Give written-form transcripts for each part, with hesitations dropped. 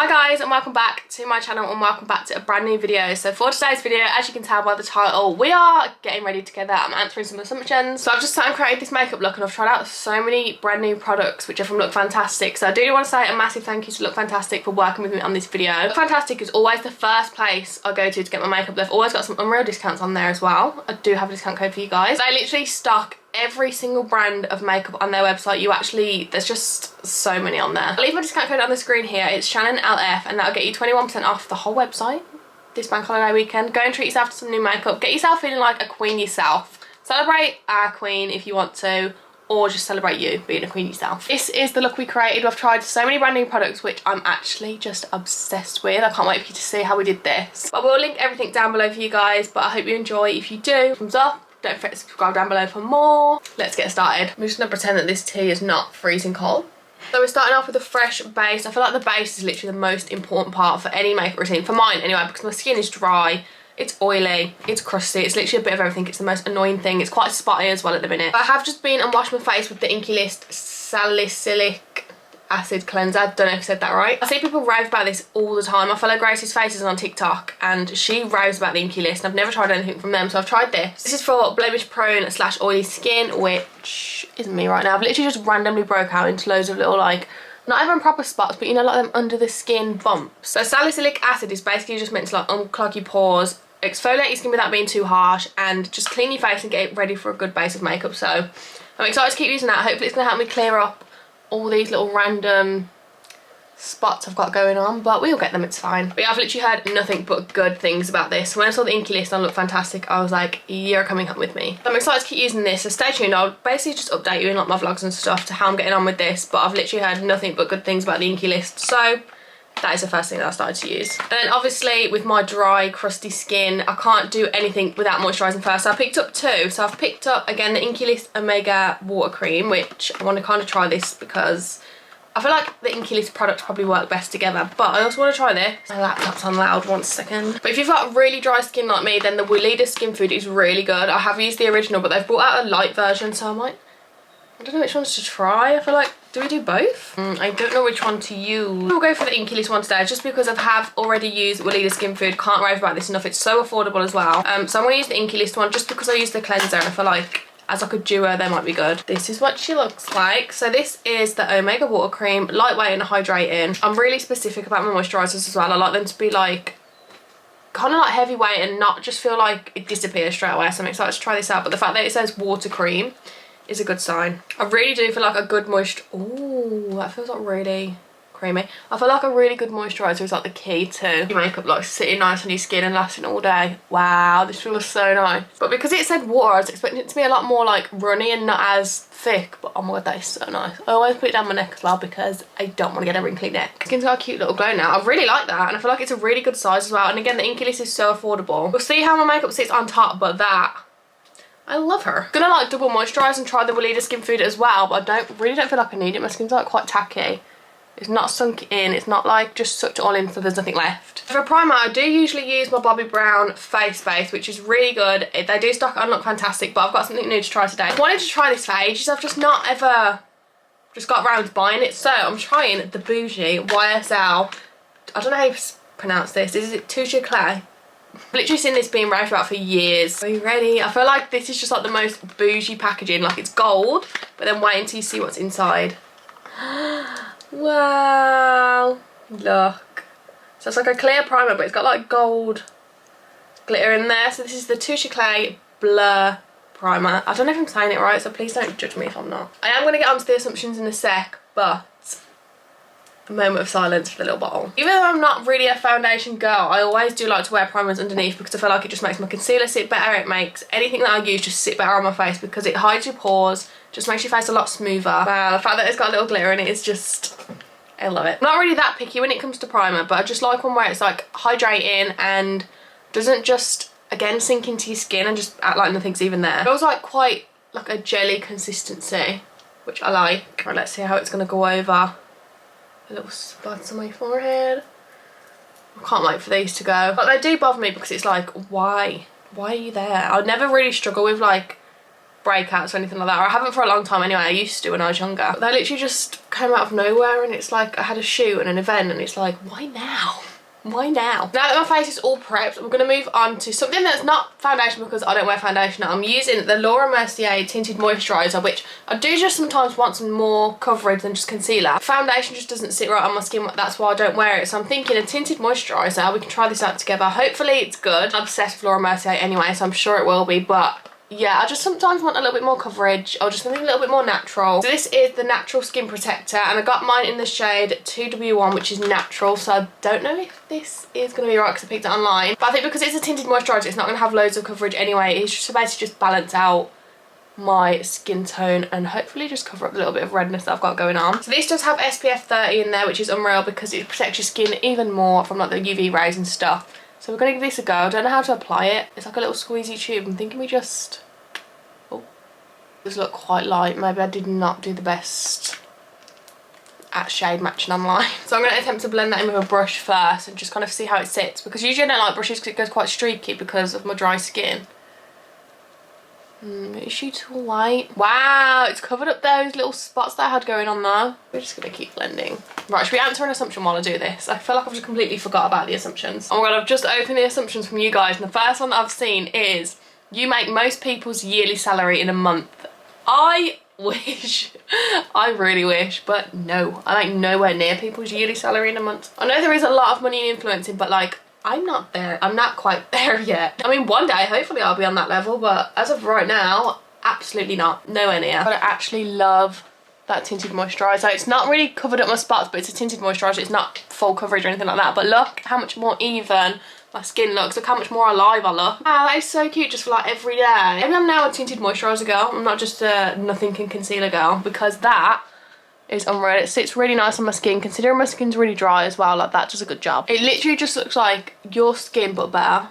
Hi guys, and welcome back to my channel and welcome back to a brand new video. So for today's video, as you can tell by the title, we are getting ready together. I'm answering some assumptions. So I've just sat and created this makeup look and I've tried out so many brand new products which are from Look Fantastic. So I do want to say a massive thank you to Look Fantastic for working with me on this video. Look Fantastic is always the first place I go to get my makeup. They've always got some unreal discounts on there as well. I do have a discount code for you guys. They literally stock every single brand of makeup on their website. There's just so many on there. I'll leave my discount code on the screen here. It's channon LF and that'll get you 21% off the whole website this bank holiday weekend. Go and treat yourself to some new makeup. Get yourself feeling like a queen yourself. Celebrate our queen if you want to, or just celebrate you being a queen yourself. This is the look we created. I've tried so many brand new products which I'm actually just obsessed with. I can't wait for you to see how we did this. But we'll link everything down below for you guys, but I hope you enjoy. If you do, thumbs up. Don't forget to subscribe down below for more. Let's get started. I'm just going to pretend that this tea is not freezing cold. So we're starting off with a fresh base. I feel like the base is literally the most important part for any makeup routine. For mine anyway, because my skin is dry, it's oily, it's crusty, it's literally a bit of everything. It's the most annoying thing. It's quite spotty as well at the minute. I have just been and washed my face with the Inky List Salicylic Acid Cleanser. I don't know if I said that right. I see people rave about this all the time. My fellow Gracie's face is on TikTok and she raves about the Inky List and I've never tried anything from them, so I've tried this. This is for blemish prone / oily skin, which isn't me right now. I've literally just randomly broke out into loads of little, like, not even proper spots, but you know, like them under the skin bumps. So salicylic acid is basically just meant to like unclog your pores, exfoliate your skin without being too harsh, and just clean your face and get it ready for a good base of makeup. So I'm excited to keep using that. Hopefully it's going to help me clear up all these little random spots I've got going on, but we'll get them, it's fine. But yeah, I've literally heard nothing but good things about this. When I saw the Inky List on Look Fantastic, I was like, you're coming home with me. I'm excited to keep using this, so stay tuned. I'll basically just update you in like my vlogs and stuff to how I'm getting on with this, but I've literally heard nothing but good things about the Inky List, so that is the first thing that I started to use. And then obviously with my dry, crusty skin, I can't do anything without moisturising first. So I picked up two. So I've picked up, again, the Inky List Omega Water Cream, which I want to kind of try this because I feel like the Inky List products probably work best together. But I also want to try this. My laptop's on loud, 1 second. But if you've got really dry skin like me, then the Weleda Skin Food is really good. I have used the original, but they've brought out a light version, so I don't know which ones to try. I feel like, do we do both? I don't know which one to use. We'll go for the Inky List one today, just because I have already used Weleda Skin Food. Can't rave about this enough. It's so affordable as well. So I'm going to use the Inky List one just because I use the cleanser and I feel like as like a duo they might be good. This is what she looks like. So this is the Omega Water Cream, lightweight and hydrating. I'm really specific about my moisturisers as well. I like them to be like kind of like heavyweight and not just feel like it disappears straight away. So I'm excited to try this out. But the fact that it says water cream is a good sign. I really do feel like a good ooh, that feels like really creamy. I feel like a really good moisturiser is like the key to your makeup, like sitting nice on your skin and lasting all day. Wow, this feels so nice. But because it said water, I was expecting it to be a lot more like runny and not as thick, but oh my god, that is so nice. I always put it down my neck as well because I don't want to get a wrinkly neck. Skin's got a cute little glow now. I really like that, and I feel like it's a really good size as well. And again, the Inky List is so affordable. We'll see how my makeup sits on top, but that, I love her. Gonna like double moisturise and try the Weleda Skin Food as well, but I really don't feel like I need it. My skin's like quite tacky. It's not sunk in, it's not like just sucked all in so there's nothing left. For primer, I do usually use my Bobbi Brown face base, which is really good. They do stock it on Look Fantastic, but I've got something new to try today. I wanted to try this for ages, I've just not ever just got around to buying it. So I'm trying the Bougie YSL, I don't know how you pronounce this, is it Touche Clay? I've literally seen this being raved about for years. Are you ready? I feel like this is just like the most bougie packaging. Like it's gold, but then wait until you see what's inside. Wow, look. So it's like a clear primer, but it's got like gold glitter in there. So this is the Touche Clay Blur Primer. I don't know if I'm saying it right, so please don't judge me if I'm not. I am going to get onto the assumptions in a sec, but a moment of silence for the little bottle. Even though I'm not really a foundation girl, I always do like to wear primers underneath because I feel like it just makes my concealer sit better. It makes anything that I use just sit better on my face because it hides your pores, just makes your face a lot smoother. Wow, the fact that it's got a little glitter in it is just, I love it. I'm not really that picky when it comes to primer, but I just like one where it's like hydrating and doesn't just, again, sink into your skin and just act like nothing's even there. It feels like quite like a jelly consistency, which I like. Right, let's see how it's going to go over a little spots on my forehead. I can't wait for these to go. But they do bother me because it's like, why are you there? I never really struggle with like breakouts or anything like that, or I haven't for a long time anyway. I used to when I was younger. They literally just came out of nowhere, and it's like I had a shoot and an event, and it's like, why now? Why now? Now that my face is all prepped, we're going to move on to something that's not foundation because I don't wear foundation. I'm using the Laura Mercier Tinted Moisturizer, which I do just sometimes want some more coverage than just concealer. Foundation just doesn't sit right on my skin, that's why I don't wear it. So I'm thinking a tinted moisturizer, we can try this out together. Hopefully it's good. I'm obsessed with Laura Mercier anyway, so I'm sure it will be, but yeah, I just sometimes want a little bit more coverage or just something a little bit more natural. So this is the Natural Skin Protector, and I got mine in the shade 2W1, which is natural, so I don't know if this is going to be right because I picked it online. But I think because it's a tinted moisturiser, it's not going to have loads of coverage anyway. It's just to basically just balance out my skin tone and hopefully just cover up the little bit of redness that I've got going on. So this does have SPF 30 in there, which is unreal because it protects your skin even more from like the UV rays and stuff. So we're going to give this a go. I don't know how to apply it. It's like a little squeezy tube. I'm thinking we just... oh, this look quite light. Maybe I did not do the best at shade matching online. So I'm going to attempt to blend that in with a brush first and just kind of see how it sits, because usually I don't like brushes because it goes quite streaky because of my dry skin. Is she too light? Wow, it's covered up those little spots that I had going on there. We're just going to keep blending. Right, should we answer an assumption while I do this? I feel like I've just completely forgot about the assumptions. Oh my god, I've just opened the assumptions from you guys, and the first one that I've seen is you make most people's yearly salary in a month. I wish. I really wish, but no. I make nowhere near people's yearly salary in a month. I know there is a lot of money in influencing, but like, I'm not there. I'm not quite there yet. I mean, one day, hopefully I'll be on that level, but as of right now, absolutely not. Nowhere near. But I actually love that tinted moisturiser. It's not really covered up my spots, but it's a tinted moisturiser. It's not full coverage or anything like that. But look how much more even my skin looks. Look how much more alive I look. Wow, that is so cute just for like every day. Maybe I'm now a tinted moisturiser girl. I'm not just a nothing can concealer girl, because that is unreal. It sits really nice on my skin, considering my skin's really dry as well. Like, that does a good job. It literally just looks like your skin but better.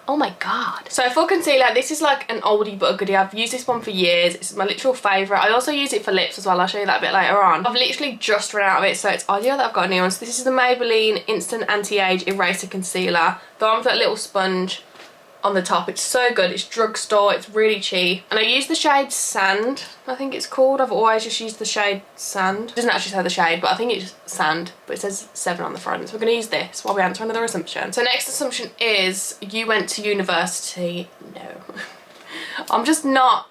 Oh my god. So for concealer, this is like an oldie but a goodie. I've used this one for years. It's my literal favourite. I also use it for lips as well. I'll show you that a bit later on. I've literally just run out of it, so it's ideal that I've got a new one. So this is the Maybelline Instant Anti-Age Eraser Concealer. The one with that little sponge on the top. It's so good. It's drugstore. It's really cheap. And I use the shade Sand, I think it's called. I've always just used the shade Sand. It doesn't actually say the shade, but I think it's Sand, but it says 7 on the front. So we're going to use this while we answer another assumption. So next assumption is, you went to university. No. I'm just not.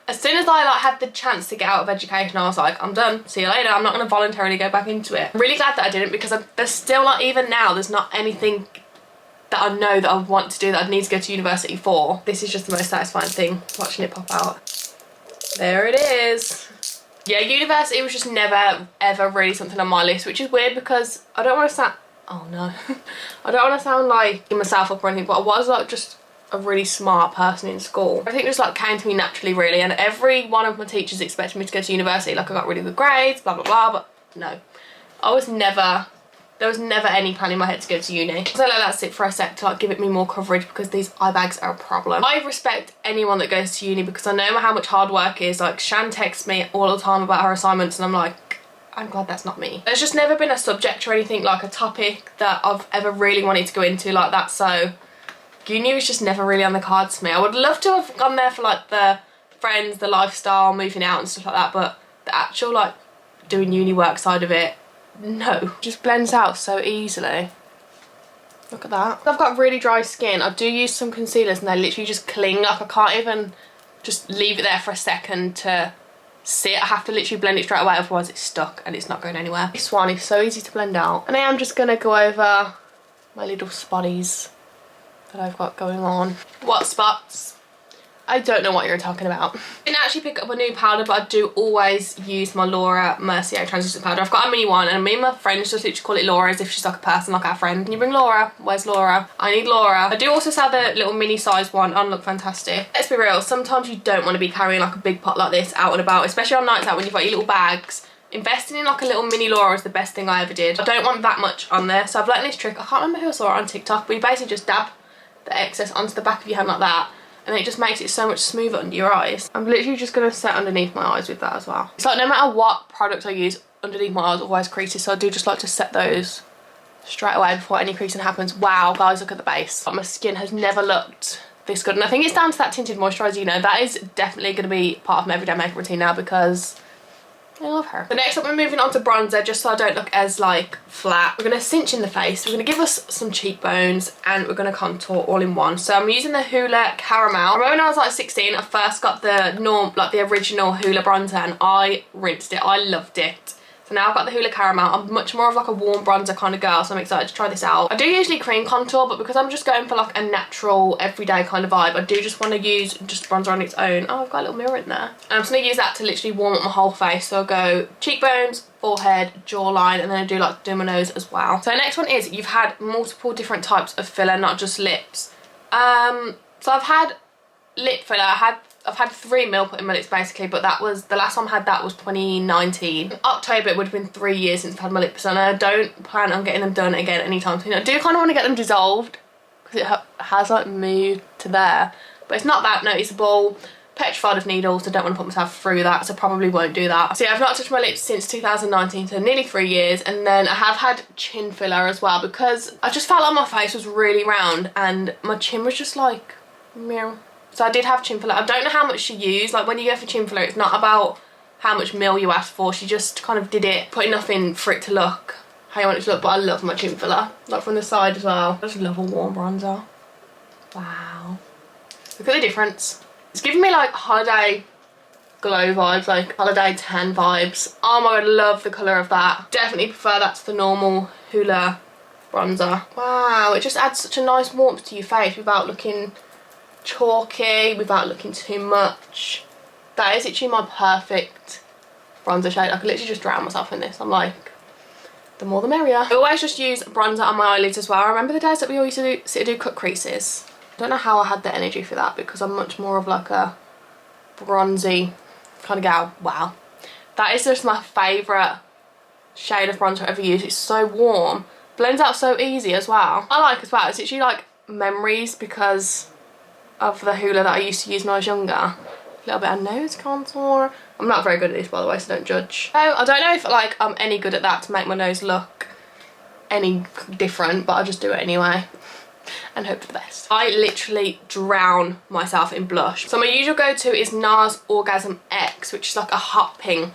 As soon as I like had the chance to get out of education, I was like, I'm done. See you later. I'm not going to voluntarily go back into it. I'm really glad that I didn't, because there's still not, even now, there's not anything that I know that I want to do that I'd need to go to university for. This is just the most satisfying thing, watching it pop out. There it is. Yeah, university was just never ever really something on my list, which is weird because I don't want to sound, oh no, I don't want to sound like myself up or anything, but I was like just a really smart person in school. I think it just like came to me naturally really, and every one of my teachers expected me to go to university. Like, I got really good grades, blah blah blah, but no. There was never any plan in my head to go to uni. So I let that sit for a sec to like give it me more coverage, because these eye bags are a problem. I respect anyone that goes to uni because I know how much hard work is. Like, Shan texts me all the time about her assignments and I'm like, I'm glad that's not me. There's just never been a subject or anything, like a topic that I've ever really wanted to go into like that, so uni was just never really on the cards for me. I would love to have gone there for like the friends, the lifestyle, moving out and stuff like that, but the actual like doing uni work side of it, no. Just blends out so easily. Look at that. I've got really dry skin. I do use some concealers and they literally just cling. Like, I can't even just leave it there for a second to sit. I have to literally blend it straight away, otherwise it's stuck and it's not going anywhere. This one is so easy to blend out. And I am just going to go over my little spotties that I've got going on. What spots? I don't know what you're talking about. I didn't actually pick up a new powder, but I do always use my Laura Mercier translucent powder. I've got a mini one, and me and my friends just literally call it Laura as if she's like a person, like our friend. Can you bring Laura? Where's Laura? I need Laura. I do also sell the little mini size one on Look Fantastic. Let's be real, sometimes you don't want to be carrying like a big pot like this out and about, especially on nights out when you've got your little bags. Investing in like a little mini Laura is the best thing I ever did. I don't want that much on there, so I've learned this trick. I can't remember who I saw it on TikTok, but you basically just dab the excess onto the back of your hand like that, and it just makes it so much smoother under your eyes. I'm literally just going to set underneath my eyes with that as well. It's like no matter what product I use, underneath my eyes always creases, so I do just like to set those straight away before any creasing happens. Wow, guys, look at the base. My skin has never looked this good. And I think it's down to that tinted moisturizer, you know, that is definitely going to be part of my everyday makeup routine now because I love her. So next up we're moving on to bronzer, just so I don't look as like flat. We're going to cinch in the face, we're going to give us some cheekbones, and we're going to contour all in one. So I'm using the Hoola Caramel. I remember when I was like 16 I first got the the original Hoola bronzer and I rinsed it. I loved it. So now I've got the Hoola Caramel. I'm much more of like a warm bronzer kind of girl, so I'm excited to try this out. I do usually cream contour, but because I'm just going for like a natural everyday kind of vibe, I do just want to use just bronzer on its own. Oh, I've got a little mirror in there. And I'm just going to use that to literally warm up my whole face. So I'll go cheekbones, forehead, jawline, and then I do like do my nose as well. So the next one is, you've had multiple different types of filler, not just lips. So I've had lip filler, I've had 3 mil put in my lips basically, but that was, the last time I had that was 2019. In October it would have been 3 years since I've had my lips done, and I don't plan on getting them done again anytime soon. I do kind of want to get them dissolved because it has like moved to there, but it's not that noticeable. Petrified of needles, I don't want to put myself through that, so probably won't do that. So yeah, I've not touched my lips since 2019, so nearly 3 years. And then I have had chin filler as well because I just felt like my face was really round and my chin was just like meow. So I did have chin filler. I don't know how much she used. Like when you go for chin filler, it's not about how much mil you asked for. She just kind of did it, put enough in for it to look how you want it to look. But I love my chin filler, like from the side as well. I just love a warm bronzer. Wow. Look at the difference. It's giving me like holiday glow vibes, like holiday tan vibes. Oh my god, love the colour of that. Definitely prefer that to the normal Hoola bronzer. Wow, it just adds such a nice warmth to your face without looking chalky, without looking too much. That is literally my perfect bronzer shade. I could literally just drown myself in this. I'm like, the more the merrier. I always just use bronzer on my eyelids as well. I remember the days that we always used to do cut creases. I don't know how I had the energy for that because I'm much more of like a bronzy kind of gal. Wow. That is just my favourite shade of bronzer I've ever used. It's so warm. Blends out so easy as well. I like as well. It's literally like memories because of the Hoola that I used to use when I was younger. A little bit of nose contour. I'm not very good at this, by the way, so don't judge. So I don't know if like I'm any good at that to make my nose look any different, but I'll just do it anyway and hope for the best. I literally drown myself in blush. So my usual go-to is NARS Orgasm X, which is like a hot pink.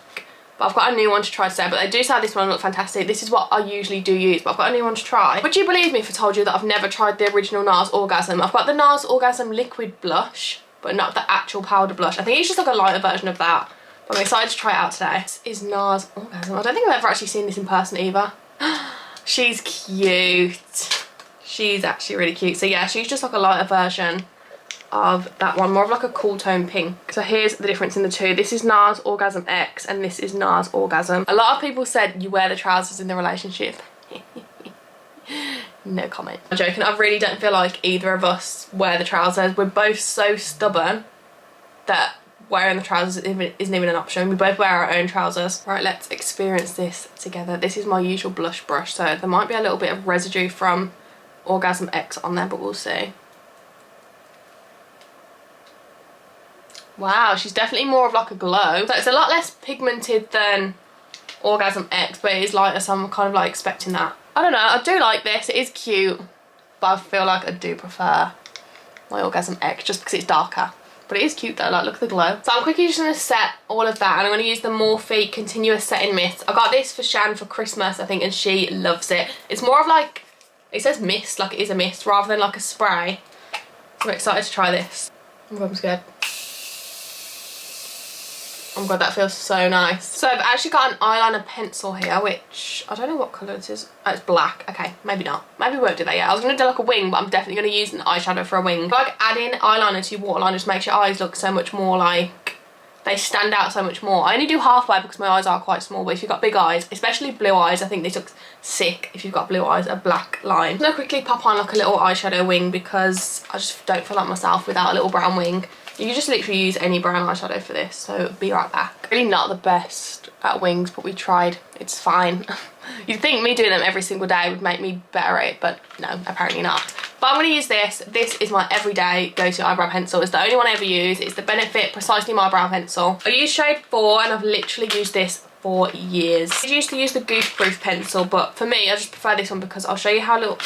But I've got a new one to try today, but they do say this one look fantastic. This is what I usually do use, but I've got a new one to try. Would you believe me if I told you that I've never tried the original NARS Orgasm? I've got the NARS Orgasm liquid blush, but not the actual powder blush. I think it's just like a lighter version of that. But I'm excited to try it out today. This is NARS Orgasm. I don't think I've ever actually seen this in person either. She's cute. She's actually really cute. So yeah, she's just like a lighter version of that one, more of like a cool tone pink. So here's the difference in the two. This is NARS Orgasm X and this is NARS Orgasm. A lot of people said you wear the trousers in the relationship. No comment. I'm joking. I really don't feel like either of us wear the trousers. We're both so stubborn that wearing the trousers isn't even an option. We both wear our own trousers. Right, let's experience this together. This is my usual blush brush, so there might be a little bit of residue from Orgasm X on there, but we'll see. Wow, she's definitely more of like a glow. So it's a lot less pigmented than Orgasm X, but it is lighter, so I'm kind of like expecting that. I don't know, I do like this. It is cute, but I feel like I do prefer my Orgasm X just because it's darker. But it is cute though, like look at the glow. So I'm quickly just going to set all of that, and I'm going to use the Morphe Continuous Setting Mist. I got this for Shan for Christmas, I think, and she loves it. It's more of like, it says mist, like it is a mist, rather than like a spray. So I'm excited to try this. Oh my god, I'm scared. Oh my god, that feels so nice. So I've actually got an eyeliner pencil here, which I don't know what colour it is. Oh, it's black. Okay, maybe not. Maybe we won't do that yet. I was going to do like a wing, but I'm definitely going to use an eyeshadow for a wing. Like adding eyeliner to your waterline just makes your eyes look so much more like, they stand out so much more. I only do halfway because my eyes are quite small, but if you've got big eyes, especially blue eyes, I think this looks sick if you've got blue eyes, a black line. I'm going to quickly pop on like a little eyeshadow wing because I just don't feel like myself without a little brown wing. You can just literally use any brown eyeshadow for this, so be right back. Really not the best at wings, but we tried. It's fine. You'd think me doing them every single day would make me better at it, but no, apparently not. But I'm going to use this. This is my everyday go-to eyebrow pencil. It's the only one I ever use. It's the Benefit Precisely My Brow Pencil. I use shade 4 and I've literally used this for years. I used to use the Goof Proof pencil, but for me, I just prefer this one because I'll show you how little...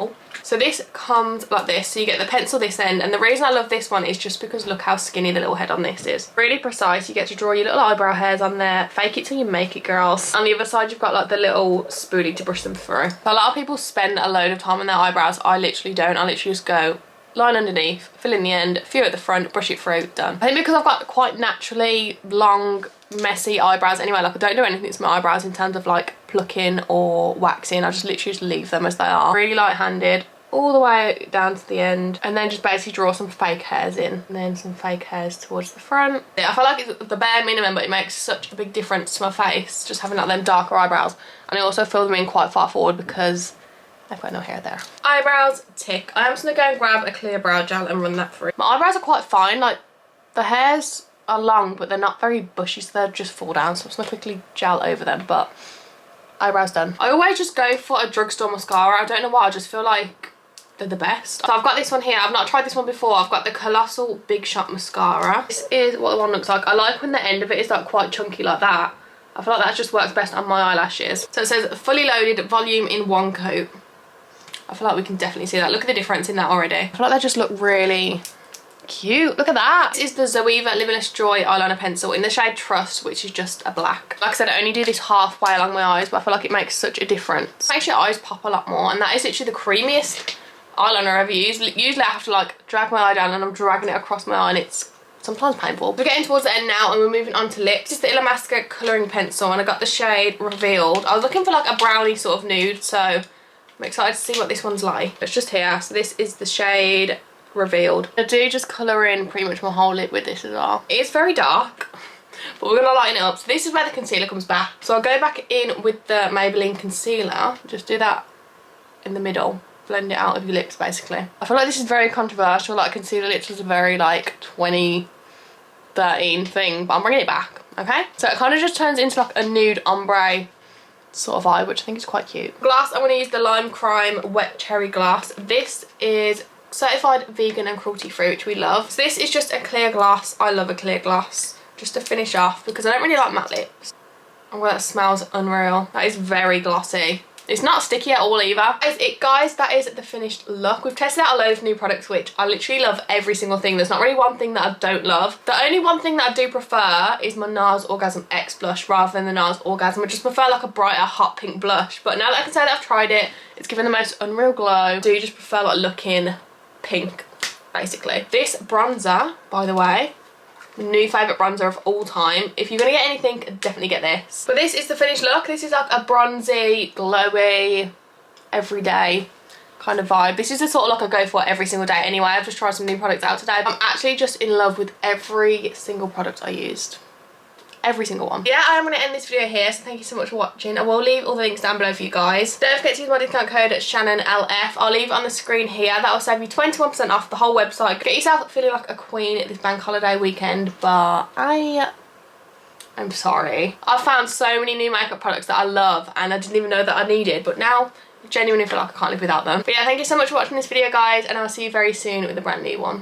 Oh, So this comes like this, so you get the pencil this end, and the reason I love this one is just because look how skinny the little head on this is. Really precise. You get to draw your little eyebrow hairs on there. Fake it till you make it, girls. On the other side you've got like the little spoolie to brush them through. So a lot of people spend a load of time on their eyebrows. I literally don't. I literally just go line underneath, fill in the end, a few at the front, brush it through, done. I think because I've got quite naturally long, messy eyebrows anyway, like I don't do anything to my eyebrows in terms of like plucking or waxing. I just literally just leave them as they are. Really light-handed all the way down to the end, and then just basically draw some fake hairs in, and then some fake hairs towards the front. I feel like it's the bare minimum, but it makes such a big difference to my face, just having like them darker eyebrows. And I also fill them in quite far forward because I've got no hair there. Eyebrows, tick. I am just gonna go and grab a clear brow gel and run that through. My eyebrows are quite fine, like the hairs are long, but they're not very bushy, so they'll just fall down. So I'm just gonna quickly gel over them, but eyebrows done. I always just go for a drugstore mascara. I don't know why, I just feel like they're the best. So I've got this one here. I've not tried this one before. I've got the Colossal Big Shot Mascara. This is what the one looks like. I like when the end of it is like quite chunky like that. I feel like that just works best on my eyelashes. So it says fully loaded volume in one coat. I feel like we can definitely see that. Look at the difference in that already. I feel like they just look really cute. Look at that. This is the Zoeva Limitless Joy eyeliner pencil in the shade Trust, which is just a black. Like I said, I only do this halfway along my eyes, but I feel like it makes such a difference. It makes your eyes pop a lot more, and that is literally the creamiest eyeliner I've ever used. Usually I have to like drag my eye down, and I'm dragging it across my eye, and it's sometimes painful. We're getting towards the end now, and we're moving on to lips. This is the Illamasqua colouring pencil, and I got the shade Revealed. I was looking for like a brownie sort of nude, so I'm excited to see what this one's like. It's just here. So this is the shade Revealed. I do just colour in pretty much my whole lip with this as well. It is very dark, but we're going to lighten it up. So this is where the concealer comes back. So I'll go back in with the Maybelline concealer. Just do that in the middle. Blend it out of your lips, basically. I feel like this is very controversial. Like concealer lips was a very like 2013 thing, but I'm bringing it back, okay? So it kind of just turns into like a nude ombre sort of eye, which I think is quite cute. Glass, I'm going to use the Lime Crime Wet Cherry Glass. This is certified vegan and cruelty free, which we love. So this is just a clear glass. I love a clear glass just to finish off because I don't really like matte lips. Oh, well, that smells unreal. That is very glossy. It's not sticky at all either. That is it, guys. That is the finished look. We've tested out a load of new products, which I literally love every single thing. There's not really one thing that I don't love. The only one thing that I do prefer is my NARS Orgasm X blush rather than the NARS Orgasm. I just prefer like a brighter hot pink blush. But now that I can say that I've tried it, it's given the most unreal glow. I do just prefer like looking pink, basically. This bronzer, by the way, new favourite bronzer of all time. If you're going to get anything, definitely get this. But this is the finished look. This is like a bronzy, glowy, everyday kind of vibe. This is the sort of look I go for every single day anyway. I've just tried some new products out today. I'm actually just in love with every single product I used. Every single one. Yeah, I am going to end this video here, so thank you so much for watching. I will leave all the links down below for you guys. Don't forget to use my discount code ChannonLF. I'll leave it on the screen here. That will save you 21% off the whole website. Get yourself feeling like a queen this bank holiday weekend, but I'm sorry. I've found so many new makeup products that I love and I didn't even know that I needed, but now I genuinely feel like I can't live without them. But yeah, thank you so much for watching this video, guys, and I'll see you very soon with a brand new one.